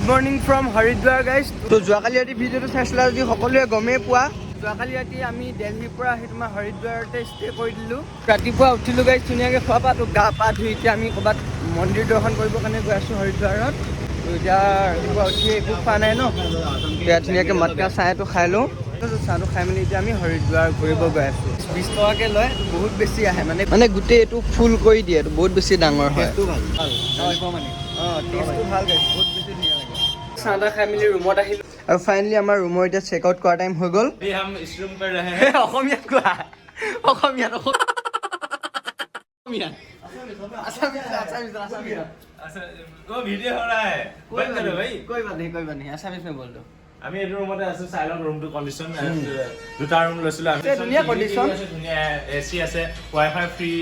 Morning from Haridwar guys. তো যোৱাকালি ৰাতি ভিডিঅ'টো চাইছিলা যদি সকলোৱে গমেই পোৱা, যোৱাকালি ৰাতি আমি দিল্লীৰ পৰা আহি তোমাৰ হৰিদ্বাৰতে ষ্টে কৰি দিলোঁ। ৰাতিপুৱা উঠিলোঁ গাইজ, ধুনীয়াকৈ খোৱা পা গা পা ধুই এতিয়া আমি ক'ৰবাত মন্দিৰ দৰ্শন কৰিবৰ কাৰণে গৈ আছোঁ হৰিদ্বাৰত। তো এতিয়া ৰাতিপুৱা উঠি একো খোৱা নাই ন, এতিয়া ধুনীয়াকৈ মটকা চাহটো খাই লওঁ। চাহটো খাই মেলি এতিয়া আমি হৰিদ্বাৰ ঘূৰিব গৈ আছোঁ। 20 টকাকৈ লয়, বহুত বেছি আহে মানে গোটেই এইটো ফুল কৰি দিয়ে, এইটো বহুত বেছি ডাঙৰ হয়। টেষ্টটো ভাল গাইজ, বহুত বেছি ধুনীয়া লাগে। চাহ তাহ খাই মেলি ৰুমত আহিলোঁ আৰু ফাইনেলি আমাৰ ৰুমৰ এতিয়া চেক আউট কৰা টাইম হৈ গ'ল। অসমীয়াত কোৱা, অসমীয়াত আছামিজ में बोल दो। আমি এইটো ৰুমতে আছো, চাই লওক ৰুমটো কণ্ডিশ্যন। দুটা ৰুম লৈছিলোঁ আমি, ধুনীয়া কণ্ডিশ্যন, ধুনীয়া এচি আছে, ৱাইফাই ফ্ৰী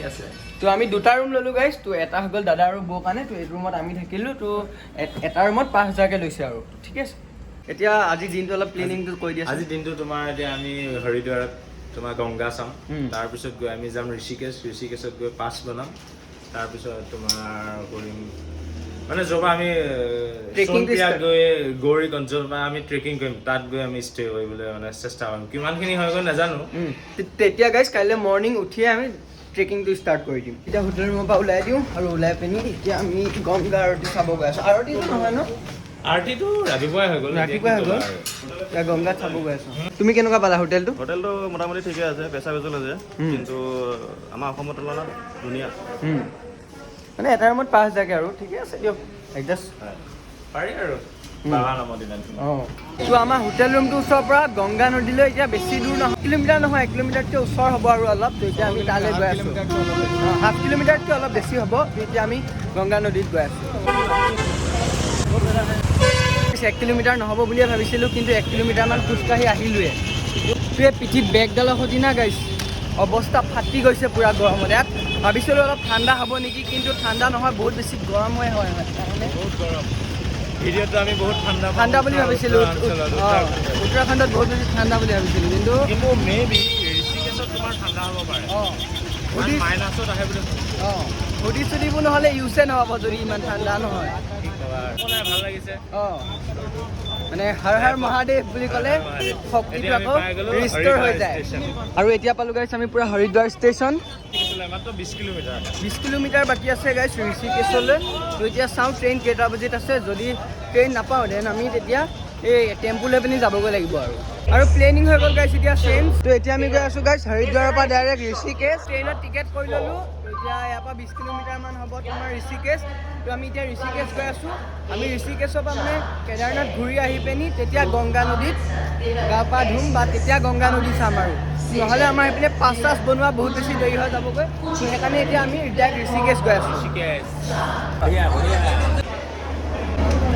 আছে। তো আমি দুটা ৰুম ল'লোঁ গাইজ। তো এটা হৈ গ'ল দাদা আৰু বৌ কাৰণে, তো এইটো ৰুমত আমি থাকিলোঁ। তো এটা ৰুমত 5,000কৈ লৈছে আৰু ঠিক আছে। এতিয়া আজিৰ দিনটো অলপ প্লেনিংটো কৈ দিয়া। আজিৰ দিনটো তোমাৰ এতিয়া আমি হৰিদ্বাৰত তোমাৰ গংগা চাম, তাৰপিছত গৈ আমি যাম ঋষিকেশত গৈ পাছ বনাম, তাৰপিছত তোমাৰ কৰিম মানে য'ৰ পৰা আমি গৈ গৌৰীগঞ্জ পৰা আমি ট্ৰেকিং কৰিম, তাত গৈ আমি ষ্টে কৰিবলৈ মানে চেষ্টা কৰিম। কিমানখিনি হৈ গ'ল নাজানো। তেতিয়া গাইজ কাইলৈ মৰ্ণিং উঠিয়ে আমি ট্ৰেকিংটো ষ্টাৰ্ট কৰি দিম। এতিয়া হোটেল ৰুমৰ পৰা ওলাই দিওঁ আৰু ওলাই পিনি এতিয়া আমি গংগা আৰতি চাব গৈ আছোঁ। আৰতিটো নহয় ন, আৰতিটো ৰাতিপুৱাই হৈ গ'ল। এতিয়া গংগাত চাব গৈ আছোঁ। তুমি কেনেকুৱা পালা হোটেলটো? হোটেলটো মোটামুটি ঠিকে আছে, পেচা বেজল আছে, কিন্তু আমাৰ অসমৰ তুলনাত ধুনীয়া। মানে এটা ৰুমত 5,000কৈ আৰু ঠিকে আছে দিয়ক, এডজাষ্ট পাৰি আৰু বাবা নামত ইমানখিনি। তো আমাৰ হোটেল ৰুমটোৰ ওচৰৰ পৰা গংগা নদীলৈ এতিয়া বেছি দূৰ নহয়, কিলোমিটাৰ নহয়, 1 কিলোমিটাৰতকৈ ওচৰ হ'ব আৰু অলপ। তো এতিয়া আমি তালৈ গৈ আছোঁ, 1/2 কিলোমিটাৰতকৈ অলপ বেছি হ'ব। তো এতিয়া আমি গংগা নদীত গৈ আছোঁ। 1 কিলোমিটাৰ নহ'ব বুলিয়ে ভাবিছিলোঁ, কিন্তু 1 কিলোমিটাৰমান খোজকাঢ়ি আহিলোৱে। তো এই পিঠিত বেগডালৰ সৈতে না গাইছ, অৱস্থা ফাটি গৈছে পূৰা গৰমত। ইয়াত ভাবিছিলোঁ অলপ ঠাণ্ডা হ'ব নেকি, কিন্তু ঠাণ্ডা নহয়, বহুত বেছি গৰমেই হয়। বহুত গৰম। ভিডিঅ'টো আমি বহুত ঠাণ্ডা বুলি ভাবিছিলোঁ, উত্তৰাখণ্ডত বহুত বেছি ঠাণ্ডা বুলি ভাবিছিলোঁ, কিন্তু মে বি ঋষিকেশত তোমাৰ ঠাণ্ডা হ'ব পাৰে। মাইনাছত আহে বুলি হুডি চুডিবোৰ নহ'লে ইউজে নহ'ব যদি ইমান ঠাণ্ডা নহয়। ভাল লাগিছে। মানে হৰ হৰ মহাদেৱ বুলি ক'লে শক্তিটো আকৌ ৰিষ্ট'ৰ হৈ যায়। আৰু এতিয়া পালোঁ গাইছ আমি পূৰা হৰিদ্বাৰ ষ্টেচন। মাত্ৰ 20 কিলোমিটাৰ বাকী আছে গাইছ ঋষিকেশলৈ। তো এতিয়া চাওঁ ট্ৰেইন কেইটা বজাত আছে, যদি ট্ৰেইন নাপাওঁ দেন আমি তেতিয়া এই টেম্পু লৈ পিনি যাবগৈ লাগিব আৰু প্লেনিং হৈ গ'ল গাইছ এতিয়া চেঞ্জ। তো এতিয়া আমি গৈ আছোঁ গাইছ হৰিদ্বাৰৰ পৰা ডাইৰেক্ট ঋষিকেশ। ট্ৰেইনত টিকেট কৰি ল'লোঁ। এতিয়া ইয়াৰ পৰা 20 কিলোমিটাৰমান হ'ব তোমাৰ ঋষিকেশ। তো আমি এতিয়া ঋষিকেশ গৈ আছোঁ। আমি ঋষিকেশৰ পৰা মানে কেদাৰনাথ ঘূৰি আহি পিনি তেতিয়া গংগা নদীত গা পা ধুম, বা তেতিয়া গংগা নদী চাম আৰু নহ'লে আমাৰ এইপিনে পাছ চাছ বনোৱা বহুত বেছি দেৰি হৈ যাবগৈ। সেইকাৰণে এতিয়া আমি ডাইৰেক্ট ঋষিকেশ গৈ আছোঁ।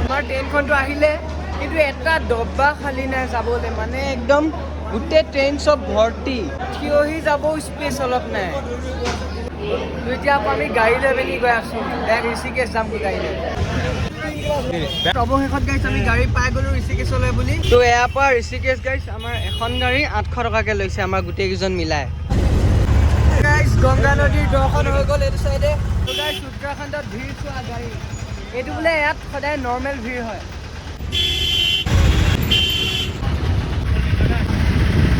আমাৰ ট্ৰেইনখনটো আহিলে, কিন্তু এটা ডবা খালী নাই যাবলৈ, মানে একদম গোটেই ট্ৰেইন চব ভৰ্তি, থিয়হি যাব স্পেচ অলপ নাই। তো এতিয়া আকৌ আমি গাড়ী লৈ পিনি গৈ আছোঁ, ডাইৰেক্ট ঋষিকেশ যাম গাড়ী লৈ। অৱশেষত গাইছ আমি গাড়ী পাই গ'লোঁ ঋষিকেশলৈ বুলি। তো ইয়াৰ পৰা ঋষিকেশ গাইছ আমাৰ এখন গাড়ী 800 টকাকৈ লৈছে আমাৰ গোটেইকেইজন মিলাই। গাইছ গংগা নদীৰ দৰ্শন হৈ গ'ল এইটো চাইডে। তো গাইছ উত্তৰাখণ্ডত ভিৰ চোৱা গাড়ী, এইটো বোলে ইয়াত সদায় নৰ্মেল ভিৰ হয়।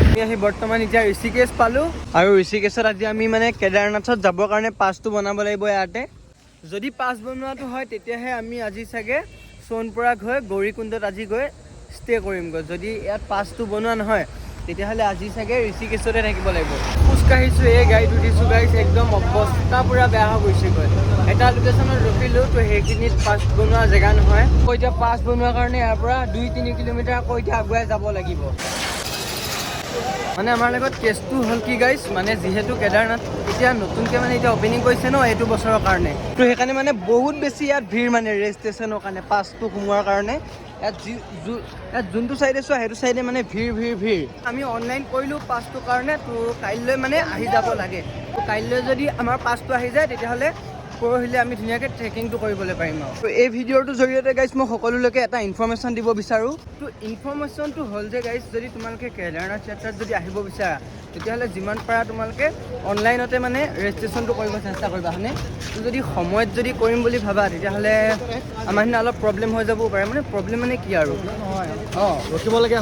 আমি আহি বৰ্তমান এতিয়া ঋষিকেশ পালোঁ, আৰু ঋষিকেশত আজি আমি মানে কেদাৰনাথত যাবৰ কাৰণে পাছটো বনাব লাগিব ইয়াতে। যদি পাছ বনোৱাটো হয় তেতিয়াহে আমি আজি চাগে সোণপৰাগ হৈ গৌৰীকুণ্ডত আজি গৈ ষ্টে কৰিমগৈ। যদি ইয়াত পাছটো বনোৱা নহয় তেতিয়াহ'লে আজি চাগে ঋষিকেশতে থাকিব লাগিব। খোজকাঢ়িছোঁ, এই গাড়ীত উঠিছোঁ গাইছ, একদম অৱস্থা পূৰা বেয়া হৈ গৈছেগৈ। এটা লোকেশ্যনত ৰখিলোঁ, তো সেইখিনিত পাছ বনোৱা জেগা নহয়। আকৌ এতিয়া পাছ বনোৱাৰ কাৰণে ইয়াৰ পৰা 2-3 কিলোমিটাৰ আকৌ এতিয়া আগুৱাই যাব লাগিব। মানে আমাৰ লগত কেছটো হ'ল কি গাইছ, মানে যিহেতু কেদাৰনাথ এতিয়া নতুনকৈ মানে এতিয়া অপেনিং কৰিছে ন এইটো বছৰৰ কাৰণে, তো সেইকাৰণে মানে বহুত বেছি ইয়াত ভিৰ, মানে ৰেজিষ্ট্ৰেশ্যনৰ কাৰণে পাছটো সোমোৱাৰ কাৰণে। ইয়াত যোনটো চাইডে চোৱা সেইটো চাইডে মানে ভিৰ। আমি অনলাইন কৰিলোঁ পাছটোৰ কাৰণে, তো কাইলৈ মানে আহি যাব লাগে। তো কাইলৈ যদি আমাৰ পাছটো আহি যায় তেতিয়াহ'লে পৰহিলে আমি ধুনীয়াকৈ ট্ৰেকিংটো কৰিবলৈ পাৰিম আৰু তো এই ভিডিঅ'টোৰ জৰিয়তে গাইজ মই সকলোলৈকে এটা ইনফৰ্মেশ্যন দিব বিচাৰোঁ। তো ইনফৰ্মেশ্যনটো হ'ল যে গাইজ যদি তোমালোকে কেদাৰনাথ যাত্ৰাত যদি আহিব বিচাৰা তেতিয়াহ'লে যিমান পাৰা তোমালোকে অনলাইনতে মানে ৰেজিষ্ট্ৰেশ্যনটো কৰিব চেষ্টা কৰিবা হয়নে। তো যদি সময়ত যদি কৰিম বুলি ভাবা তেতিয়াহ'লে আমাৰ সিদিনা অলপ প্ৰব্লেম হৈ যাবও পাৰে। মানে প্ৰব্লেম মানে কি আৰু অঁ ৰখিবলগীয়া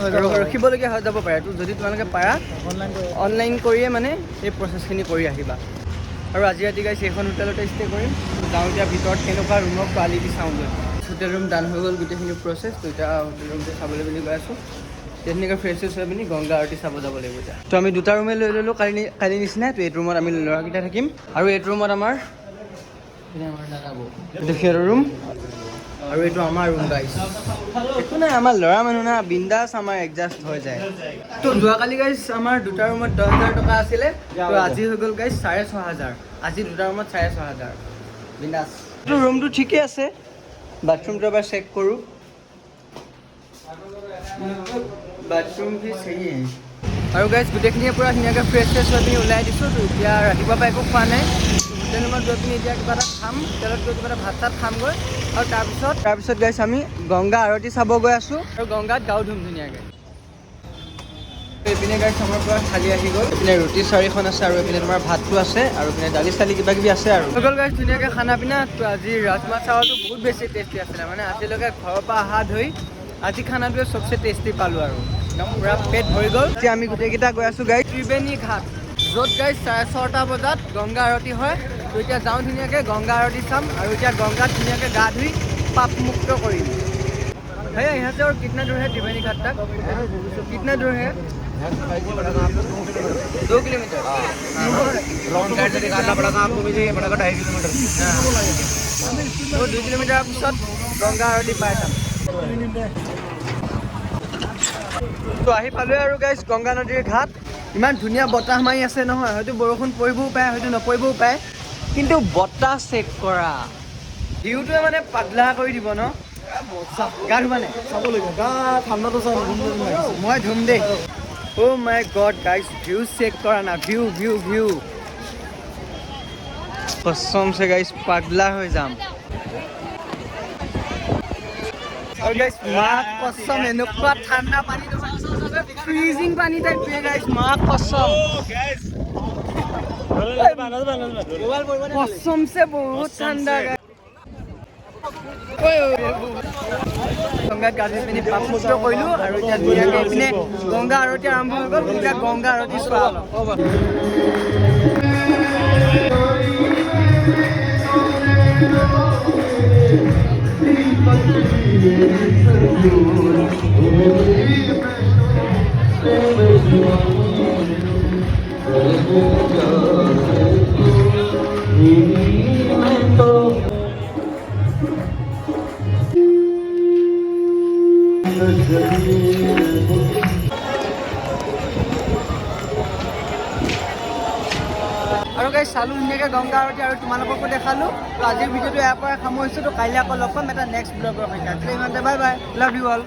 হৈ যাব পাৰে। তো যদি তোমালোকে পাৰা অনলাইন কৰিয়ে মানে এই প্ৰচেছখিনি কৰি আহিবা। আৰু আজি ৰাতি গাইছ এইখন হোটেলতে ষ্টে কৰিম। যাওঁ এতিয়া ভিতৰত কেনেকুৱা ৰুমৰ কোৱালিটি চাওঁগৈ। হোটেল ৰুম ডান হৈ গ'ল গোটেইখিনি প্ৰচেছ। তো এতিয়া হোটেল ৰুমটো চাবলৈ বুলি গৈ আছোঁ। তেনেকৈ ফ্ৰেছ ফ্ৰেছ হৈ পিনি গংগা আৰতি চাব যাব লাগিব এতিয়া। তো আমি দুটা ৰুমে লৈ ল'লোঁ কালি নিচিনাই। তো এইটো ৰুমত আমি ল'ৰাকেইটা থাকিম আৰু এইটো ৰুমত আমাৰ এইটো সিহঁতৰ ৰুম আৰু এইটো আমাৰ ৰুম গাইছ। একো নাই, আমাৰ ল'ৰা মানুহ না, বিন্দাছ আমাৰ এডজাষ্ট হৈ যায়। তো যোৱাকালি গাইছ আমাৰ দুটা ৰুমত 10,000 টকা আছিলে। তো আজি হৈ গ'ল গাইছ 6,500। আজি দুটা ৰুমত 6,500 বিন্দাছ। তো ৰুমটো ঠিকে আছে। বাথৰুমটো এবাৰ চেক কৰোঁ। বাথৰুম কি চেই আৰু গাইছ গোটেইখিনিয়ে পূৰা ধুনীয়াকৈ ফ্ৰেছ হৈ পিনি ওলাই দিছোঁ। তো এতিয়া ৰাতিপুৱাৰ পৰা একো খোৱা নাই। হোটেল ৰুমত গৈ পিনি এতিয়া কিবা এটা খাম, হোটেলত গৈ কিবা এটা ভাত চাত খামগৈ আৰু তাৰপিছত গাইছ আমি গংগা আৰতি চাব গৈ আছোঁ আৰু গংগাত গাও ধুম ধুনীয়াকৈ। এইপিনে গাইছ আমাৰ পৰা থালি আহি গ'ল। এইপিনে ৰুটি 4খন আছে আৰু এইপিনে তোমাৰ ভাতটো আছে আৰু এইপিনে দালি চালি কিবা কিবি আছে আৰু হৈ গ'ল গাইছ ধুনীয়াকৈ খানা পিনা। তো আজি ৰাজমা চাৱলটো বহুত বেছি টেষ্টি আছিলে। মানে আজিলৈকে ঘৰৰ পৰা অহা ধৰি আজি খানাটোৱে চবচে টেষ্টি পালোঁ আৰু একদম পূৰা পেট ভৰি গ'ল। এতিয়া আমি গোটেইকেইটা গৈ আছোঁ গাইছ ত্ৰিবেণী ঘাট, য'ত গাইছ 6:30 বজাত গংগা আৰতি হয়। তো এতিয়া যাওঁ ধুনীয়াকৈ গংগা আৰতি চাম আৰু এতিয়া গংগাত ধুনীয়াকৈ গা ধুই পাপমুক্ত কৰিম। भैया यहाँ से और कितना दूर है त्रिवेणी घाट तक? कितना दूर है? 2 किलोमीटर। रॉन्ग साइड से निकालना पड़ेगा आपको, मुझे ये पड़ेगा 2.5 किलोमीटर। तो 2 किलोमीटर पिছত गंगा आरती पाই যাম। তো আহি পালোঁ আৰু গাইছ গংগা নদীৰ ঘাট। ইমান ধুনীয়া বতাহ মাৰি আছে নহয়, হয়তো বৰষুণ পৰিবও পাৰে হয়তো নপৰিবও পাৰে, কিন্তু বতাহ চেক কৰা ভিউটোৱে মানে পাগলা কৰি দিব ন। গা ধুবা নাই? চাবলগীয়া গা ঠাণ্ডাটো চাই মই ধুম দেই। অ' মাই গড গাইছ ভিউ চেক কৰা না, ভিউ ভিউ ভিউ কসম সে গাইছ পাগলা হৈ যাম। আৰু গাইছ মা কসম এনেকুৱা ঠাণ্ডা পানী ফ্ৰিজিং পানী টাইপ গাইছ মা কসম কসম সে বহুত ঠাণ্ডা গাইছ। গংগাত গা ধুই পিনি পাপমুক্ত কৰিলোঁ আৰু এতিয়া ধুনীয়াকৈ এইপিনে গংগা আৰতি আৰম্ভ হৈ গ'ল। এতিয়া গংগা আৰতি চোৱা আৰু গাইছ চালোঁ ধুনীয়াকৈ গংগা আৰতি আৰু তোমালোককো দেখালোঁ। তো আজিৰ ভিডিঅ'টো ইয়াৰ পৰাই সামৰিছোঁ। তো কাইলৈ আকৌ লগ পাম এটা নেক্সট ব্লগৰ সৈতে। ইমানতে bye bye, love you all.